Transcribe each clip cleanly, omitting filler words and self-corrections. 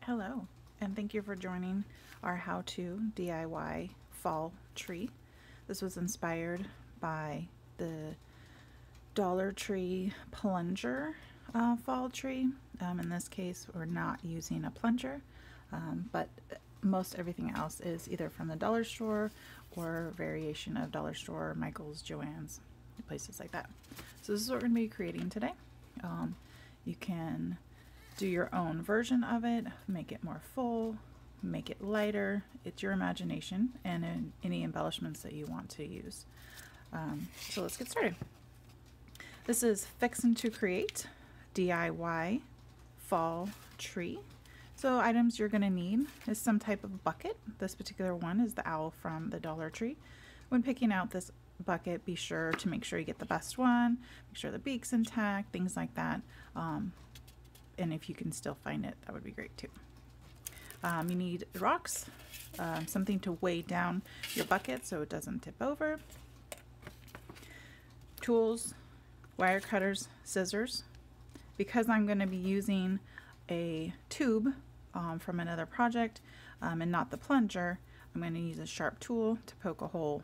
Hello, and thank you for joining our how-to DIY fall tree. This was inspired by the Dollar Tree plunger fall tree. In this case, we're not using a plunger, but most everything else is either from the dollar store or variation of dollar store, Michael's, Joann's, places like that. So this is what we're going to be creating today. You can do your own version of it, make it more full, make it lighter. It's your imagination and any embellishments that you want to use. So let's get started. This is Fixin' to Create DIY Fall Tree. So items you're going to need is some type of bucket. This particular one is the owl from the Dollar Tree. When picking out this bucket, be sure to make sure you get the best one, make sure the beak's intact, things like that. And if you can still find it, that would be great too. You need rocks, something to weigh down your bucket so it doesn't tip over, tools, wire cutters, scissors. Because I'm going to be using a tube from another project and not the plunger, I'm going to use a sharp tool to poke a hole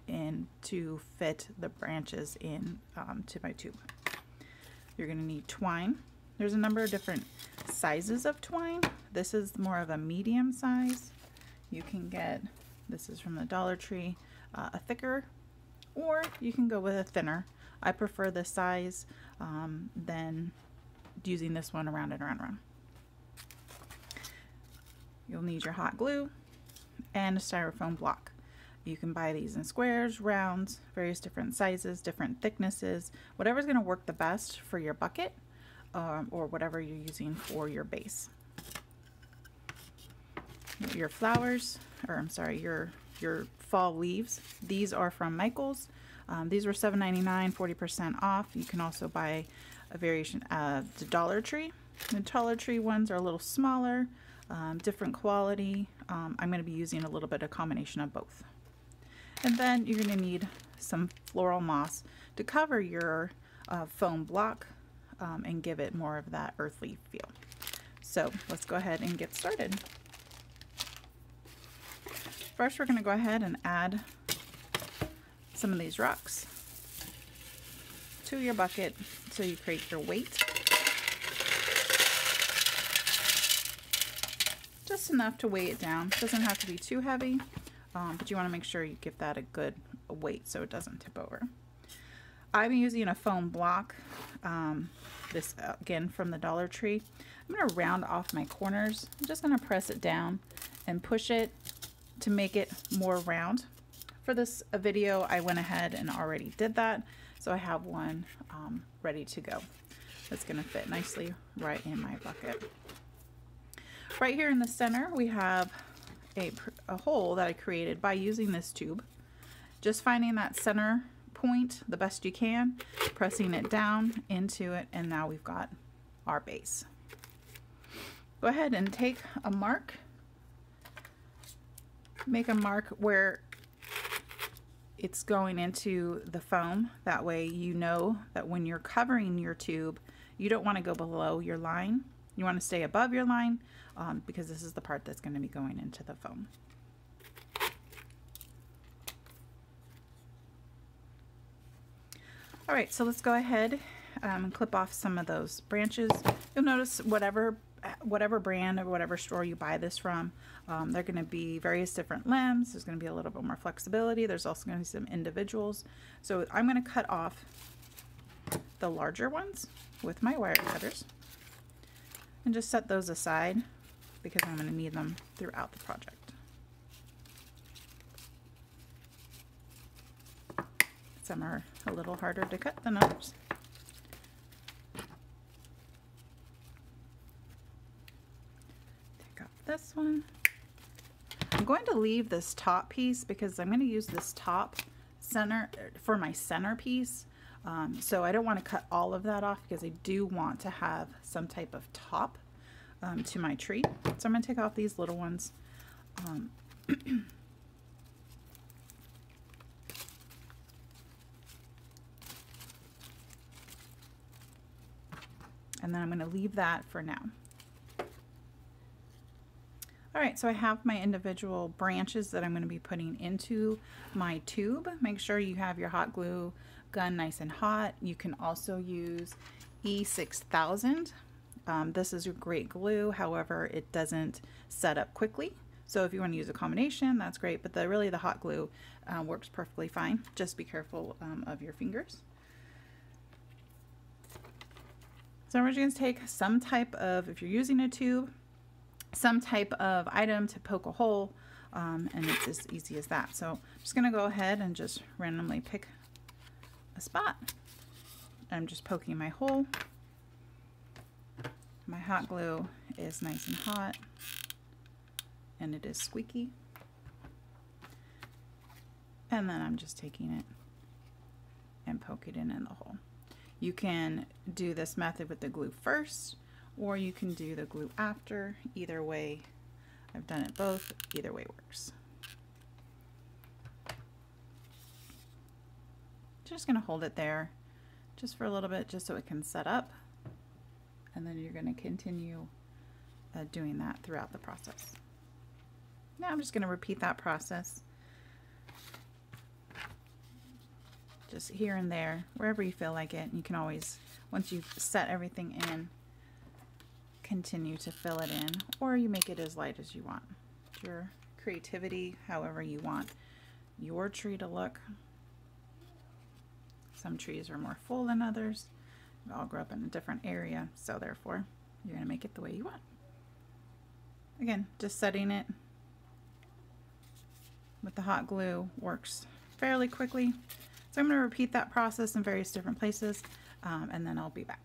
in to fit the branches in to my tube. You're going to need twine. There's a number of different sizes of twine. This is more of a medium size. You can get, this is from the Dollar Tree, a thicker, or you can go with a thinner. I prefer this size than using this one around and around and around. You'll need your hot glue and a styrofoam block. You can buy these in squares, rounds, various different sizes, different thicknesses, whatever's going to work the best for your bucket. Or whatever you're using for your base. Your flowers, or I'm sorry, your fall leaves. These are from Michael's. These were $7.99, 40% off. You can also buy a variation of the Dollar Tree. The Dollar Tree ones are a little smaller, different quality. I'm going to be using a little bit of combination of both. And then you're going to need some floral moss to cover your foam block. And give it more of that earthly feel. So let's go ahead and get started. First, we're going to go ahead and add some of these rocks to your bucket so you create your weight. Just enough to weigh it down. It doesn't have to be too heavy, but you want to make sure you give that a good weight so it doesn't tip over. I'm using a foam block, this again from the Dollar Tree. I'm going to round off my corners. I'm just going to press it down and push it to make it more round. For this video, I went ahead and already did that, so I have one ready to go. That's going to fit nicely right in my bucket. Right here in the center, we have a hole that I created by using this tube. Just finding that center point the best you can, pressing it down into it, and now we've got our base. Go ahead and take a mark, make a mark where it's going into the foam. That way you know that when you're covering your tube, you don't want to go below your line. You want to stay above your line because this is the part that's going to be going into the foam. All right, so let's go ahead and clip off some of those branches. You'll notice whatever brand or whatever store you buy this from, they're going to be various different limbs. There's going to be a little bit more flexibility. There's also going to be some individuals. So I'm going to cut off the larger ones with my wire cutters and just set those aside because I'm going to need them throughout the project. Some are a little harder to cut than others. Take off this one. I'm going to leave this top piece because I'm going to use this top center for my centerpiece. So I don't want to cut all of that off because I do want to have some type of top to my tree. So I'm going to take off these little ones. And then I'm going to leave that for now. All right, so I have my individual branches that I'm going to be putting into my tube. Make sure you have your hot glue gun nice and hot. You can also use E6000. This is a great glue, however, it doesn't set up quickly. So if you want to use a combination, that's great, but really the hot glue works perfectly fine. Just be careful of your fingers. So we're just going to take some type of, if you're using a tube, some type of item to poke a hole, and it's as easy as that. So I'm just going to go ahead and just randomly pick a spot. I'm just poking my hole. My hot glue is nice and hot, and it is squeaky. And then I'm just taking it and poke it in the hole. You can do this method with the glue first, or you can do the glue after. Either way, I've done it both. Either way works. Just gonna hold it there just for a little bit, just so it can set up. And then you're gonna continue doing that throughout the process. Now I'm just gonna repeat that process. Just here and there, wherever you feel like it. You can always, once you've set everything in, continue to fill it in, or you make it as light as you want. Your creativity, however you want your tree to look. Some trees are more full than others. We all grew up in a different area, so therefore you're going to make it the way you want. Again, just setting it with the hot glue works fairly quickly. So I'm going to repeat that process in various different places, and then I'll be back.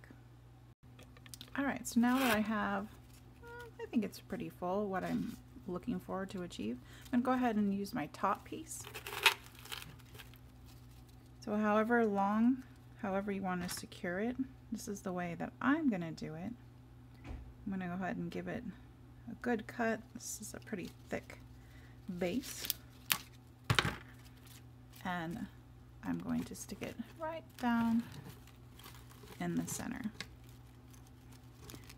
All right, so now that I have, I think it's pretty full, what I'm looking forward to achieve, I'm going to go ahead and use my top piece. So however long, however you want to secure it, this is the way that I'm going to do it. I'm going to go ahead and give it a good cut. This is a pretty thick base. And I'm going to stick it right down in the center.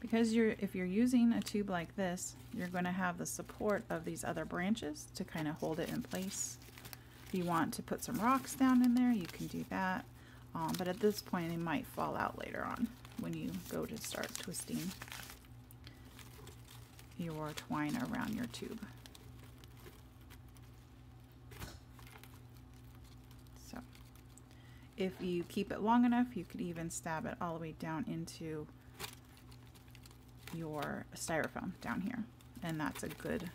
Because if you're using a tube like this, you're going to have the support of these other branches to kind of hold it in place. If you want to put some rocks down in there, you can do that. But at this point, they might fall out later on when you go to start twisting your twine around your tube. So if you keep it long enough, you could even stab it all the way down into your styrofoam down here, and that's a good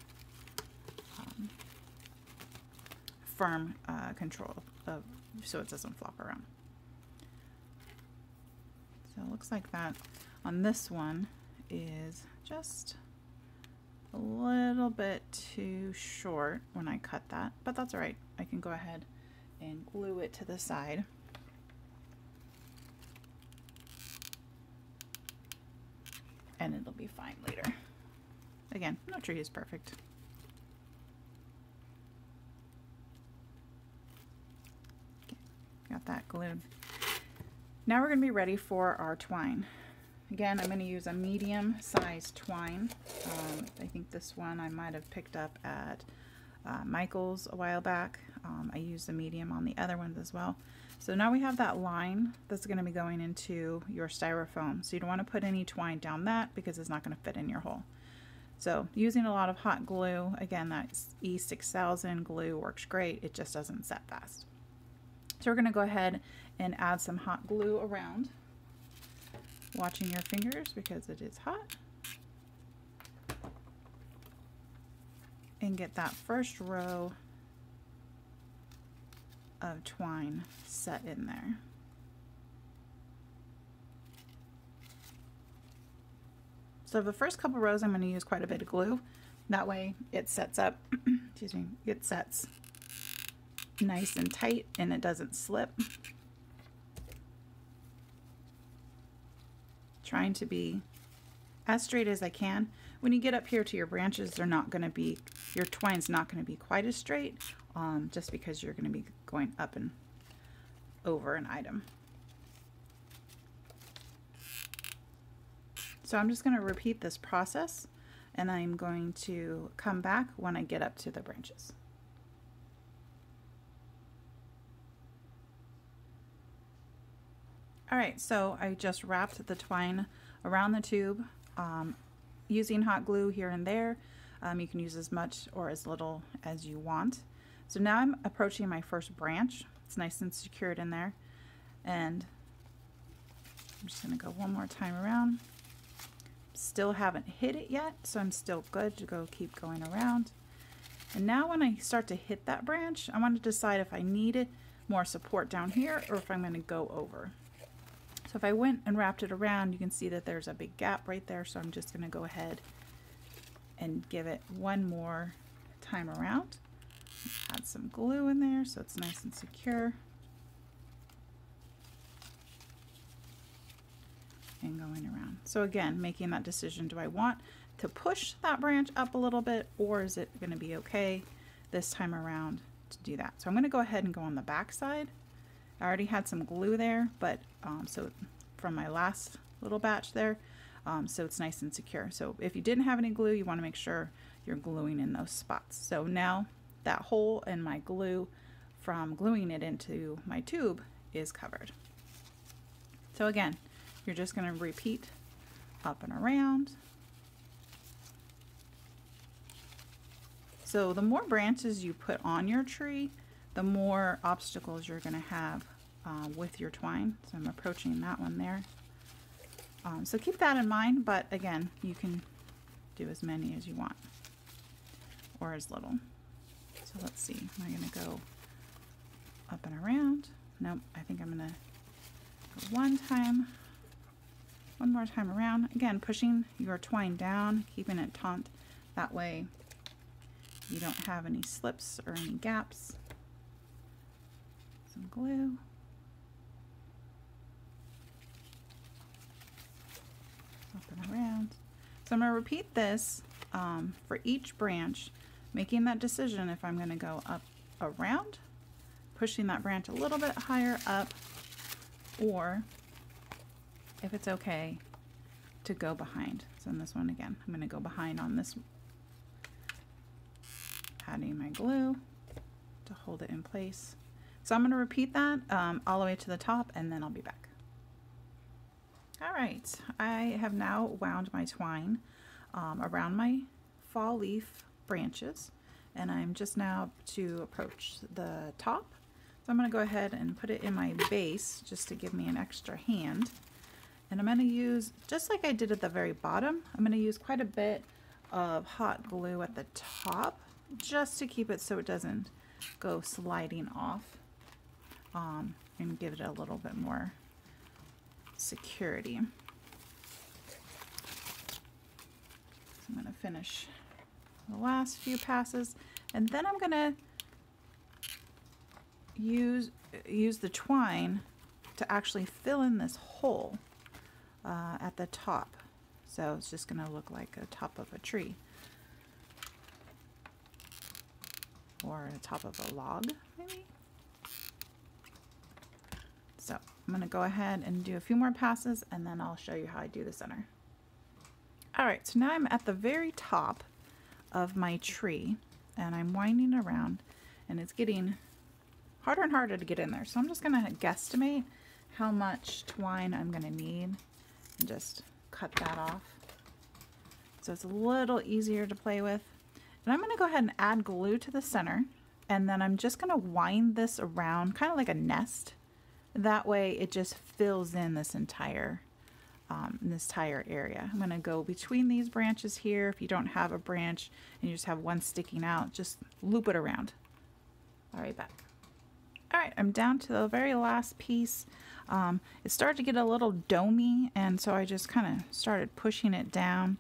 firm control of, so it doesn't flop around. So it looks like that on this one is just a little bit too short when I cut that, but that's all right. I can go ahead and glue it to the side. And it'll be fine later. Again, no tree is perfect. Okay, got that glued. Now we're going to be ready for our twine. Again, I'm going to use a medium-sized twine. I think this one I might have picked up at Michael's a while back. I used a medium on the other ones as well. So now we have that line that's going to be going into your styrofoam. So you don't want to put any twine down that because it's not going to fit in your hole. So using a lot of hot glue, again, that E6000 glue works great. It just doesn't set fast. So we're going to go ahead and add some hot glue around, watching your fingers because it is hot. And get that first row of twine set in there. So the first couple rows I'm going to use quite a bit of glue. That way it sets up, excuse me, it sets nice and tight and it doesn't slip. Trying to be as straight as I can. When you get up here to your branches, they're not going to be, your twine's not going to be quite as straight, just because you're going to be going up and over an item. So I'm just going to repeat this process and I'm going to come back when I get up to the branches. Alright, so I just wrapped the twine around the tube using hot glue here and there. You can use as much or as little as you want. So now I'm approaching my first branch. It's nice and secured in there. And I'm just going to go one more time around. Still haven't hit it yet, so I'm still good to go keep going around. And now when I start to hit that branch, I want to decide if I need more support down here or if I'm going to go over. So if I went and wrapped it around, you can see that there's a big gap right there, so I'm just going to go ahead and give it one more time around. Add some glue in there so it's nice and secure. And going around. So again, making that decision, do I want to push that branch up a little bit, or is it going to be okay this time around to do that? So I'm going to go ahead and go on the back side. I already had some glue there, but so from my last little batch there, so it's nice and secure. So if you didn't have any glue, you want to make sure you're gluing in those spots. So now that hole in my glue from gluing it into my tube is covered. So again, you're just going to repeat up and around. So the more branches you put on your tree, the more obstacles you're going to have with your twine. So I'm approaching that one there. So keep that in mind, but again, you can do as many as you want or as little. So let's see, am I going to go up and around? Nope, I think I'm going to go one more time around. Again, pushing your twine down, keeping it taut. That way you don't have any slips or any gaps. Some glue. Up and around. So I'm going to repeat this for each branch, making that decision if I'm going to go up around, pushing that branch a little bit higher up, or if it's okay to go behind. So in this one again, I'm going to go behind on this, adding my glue to hold it in place. So I'm going to repeat that all the way to the top, and then I'll be back. All right, I have now wound my twine around my fall leaf branches, and I'm just now to approach the top. So I'm going to go ahead and put it in my base just to give me an extra hand. And I'm going to use, just like I did at the very bottom, I'm going to use quite a bit of hot glue at the top just to keep it so it doesn't go sliding off, and give it a little bit more security. So I'm going to finish the last few passes, and then I'm going to use the twine to actually fill in this hole at the top. So it's just going to look like a top of a tree or the top of a log maybe. So I'm going to go ahead and do a few more passes, and then I'll show you how I do the center. Alright, so now I'm at the very top of my tree, and I'm winding around, and it's getting harder and harder to get in there. So I'm just going to guesstimate how much twine I'm going to need and just cut that off. So it's a little easier to play with. And I'm going to go ahead and add glue to the center, and then I'm just going to wind this around kind of like a nest. That way it just fills in this entire area. I'm going to go between these branches here. If you don't have a branch and you just have one sticking out, just loop it around. All right, back. All right, I'm down to the very last piece. It started to get a little domey, and so I just kind of started pushing it down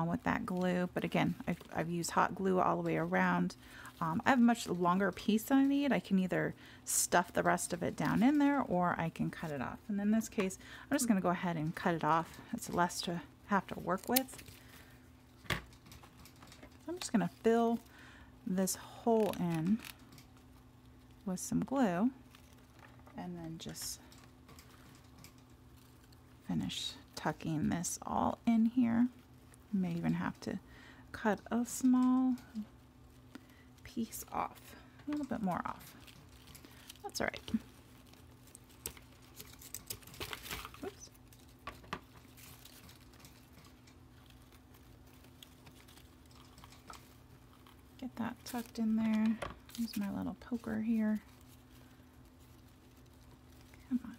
with that glue. But again, I've used hot glue all the way around. I have a much longer piece than I need. I can either stuff the rest of it down in there, or I can cut it off. And in this case, I'm just going to go ahead and cut it off. It's less to have to work with. I'm just going to fill this hole in with some glue, and then just finish tucking this all in here. You may even have to cut a small piece off, a little bit more off. That's all right. Oops. Get that tucked in there. Use my little poker here. Come on.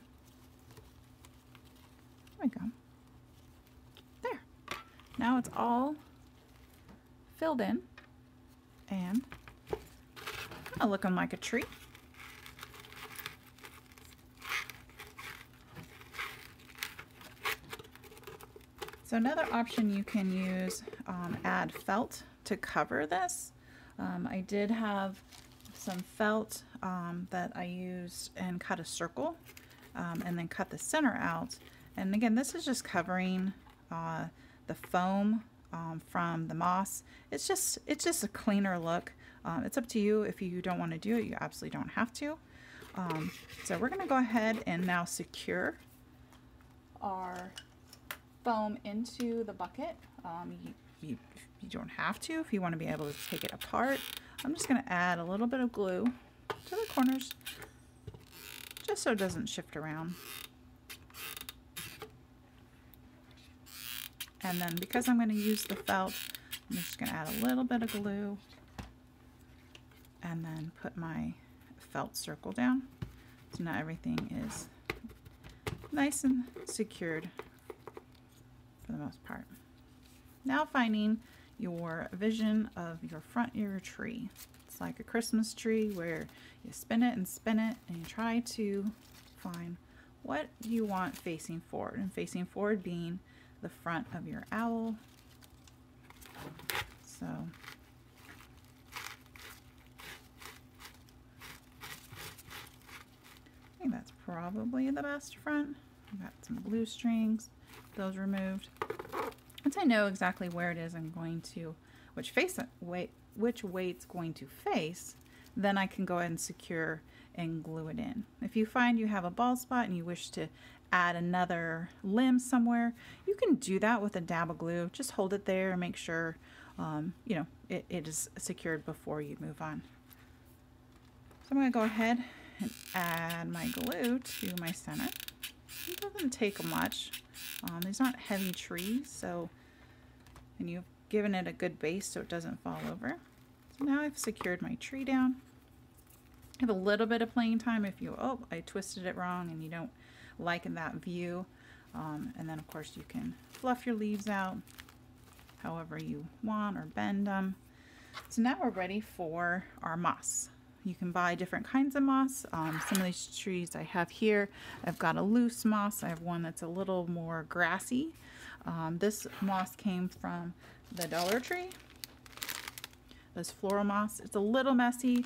There we go. There. Now it's all filled in and kind of looking like a tree. So another option you can use, add felt to cover this. I did have some felt that I used and cut a circle and then cut the center out. And again, this is just covering the foam from the moss. It's just a cleaner look. It's up to you. If you don't want to do it, you absolutely don't have to. So we're going to go ahead and now secure our foam into the bucket. You don't have to if you want to be able to take it apart. I'm just going to add a little bit of glue to the corners just so it doesn't shift around. And then because I'm going to use the felt, I'm just going to add a little bit of glue and then put my felt circle down. So now everything is nice and secured for the most part. Now finding your vision of your front of your tree. It's like a Christmas tree where you spin it and you try to find what you want facing forward, and facing forward being the front of your owl. So I think that's probably the best front. I've got some blue strings, those removed. Once I know exactly where it is I'm going to, which way it's going to face, then I can go ahead and secure and glue it in. If you find you have a bald spot and you wish to add another limb somewhere, you can do that with a dab of glue. Just hold it there and make sure you know, it is secured before you move on. So I'm going to go ahead and add my glue to my center. It doesn't take much. These aren't heavy trees, so, and you've given it a good base so it doesn't fall over. So now I've secured my tree down. I have a little bit of playing time if you, oh, I twisted it wrong and you don't like that view. And then of course you can fluff your leaves out however you want or bend them. So now we're ready for our moss. You can buy different kinds of moss. Some of these trees I have here, I've got a loose moss. I have one that's a little more grassy. This moss came from the Dollar Tree. This floral moss. It's a little messy,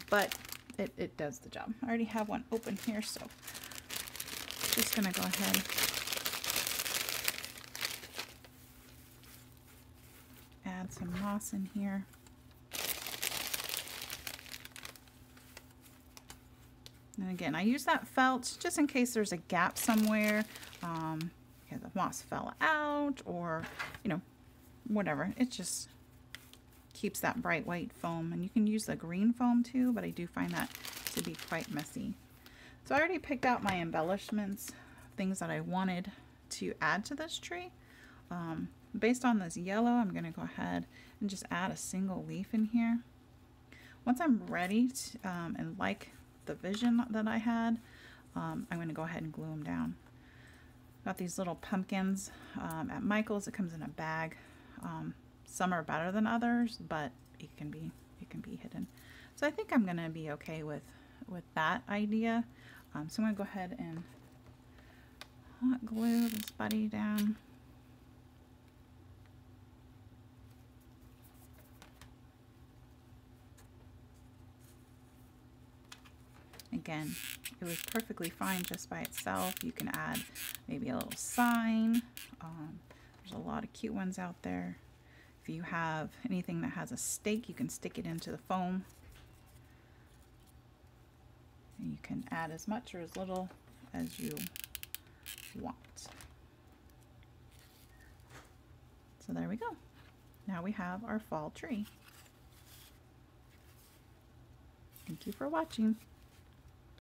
but it does the job. I already have one open here, so just gonna go ahead add some moss in here. And again, I use that felt just in case there's a gap somewhere. Yeah, the moss fell out or, you know, whatever. It just keeps that bright white foam. And you can use the green foam too, but I do find that to be quite messy. So I already picked out my embellishments, things that I wanted to add to this tree. Based on this yellow, I'm going to go ahead and just add a single leaf in here. Once I'm ready to, and like the vision that I had, I'm going to go ahead and glue them down. Got these little pumpkins at Michael's. It comes in a bag. Some are better than others, but it can be hidden. So I think I'm going to be okay with that idea. So I'm going to go ahead and hot glue this buddy down. Again, it was perfectly fine just by itself. You can add maybe a little sign. There's a lot of cute ones out there. If you have anything that has a stake, you can stick it into the foam. And you can add as much or as little as you want. So there we go. now we have our fall tree. Thank you for watching.